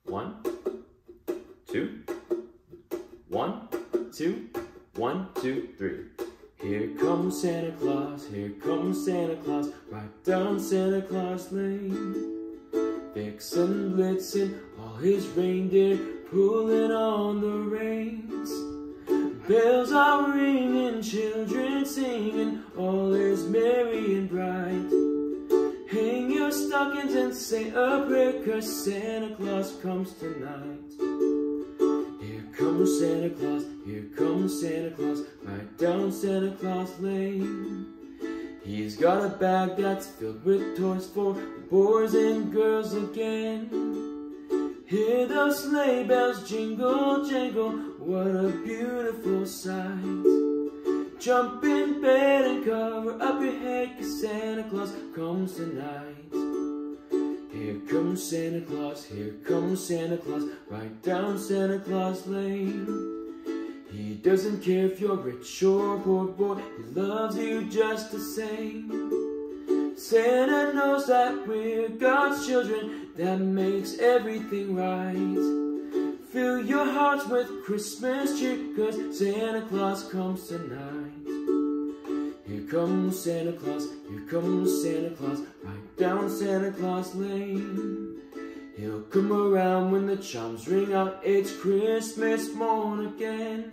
1, 2, 1, 2, 1, 2, 3. Here comes Santa Claus, here comes Santa Claus, right down Santa Claus Lane. Vixen, Blitzen, all his reindeer pulling on the reins. Bells are ringing, children singing, all is merry and bright. Hang your stockings and say a prayer, 'cause Santa Claus comes tonight. Here comes Santa Claus, here comes Santa Claus, right down Santa Claus Lane. He's got a bag that's filled with toys for boys and girls again. Hear those sleigh bells jingle, jingle, what a beautiful sight. Jump in bed and cover up your head, 'cause Santa Claus comes tonight. Here comes Santa Claus, here comes Santa Claus, right down Santa Claus Lane. He doesn't care if you're rich or poor, boy, he loves you just the same. Santa knows that we're God's children, that makes everything right. Fill your hearts with Christmas cheer, 'cause Santa Claus comes tonight. Here comes Santa Claus, here comes Santa Claus, right down Santa Claus Lane. He'll come around when the chimes ring out, it's Christmas morn again.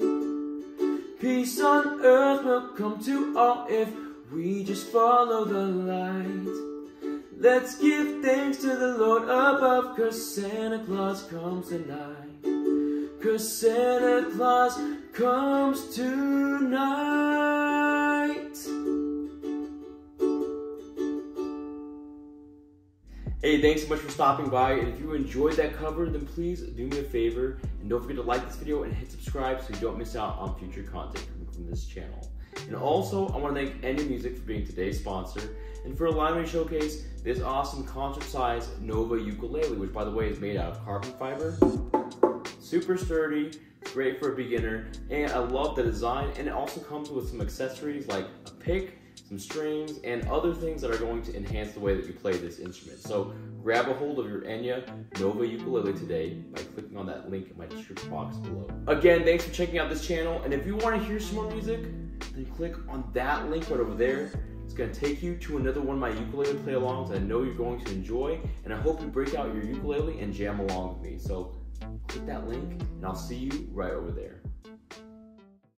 Peace on earth will come to all if we just follow the light. Let's give thanks to the Lord above, 'cause Santa Claus comes tonight. 'Cause Santa Claus comes tonight. Hey, thanks so much for stopping by, and if you enjoyed that cover, then please do me a favor, and don't forget to like this video and hit subscribe so you don't miss out on future content coming from this channel. And also, I want to thank Enya Music for being today's sponsor, and for allowing me to showcase this awesome concert-size Nova ukulele, which by the way is made out of carbon fiber. Super sturdy, great for a beginner, and I love the design, and it also comes with some accessories like a pick, some strings, and other things that are going to enhance the way that you play this instrument. So grab a hold of your Enya Nova ukulele today by clicking on that link in my description box below. Again, thanks for checking out this channel, and if you want to hear some more music, then click on that link right over there. It's going to take you to another one of my ukulele play-alongs I know you're going to enjoy, and I hope you break out your ukulele and jam along with me. So click that link, and I'll see you right over there.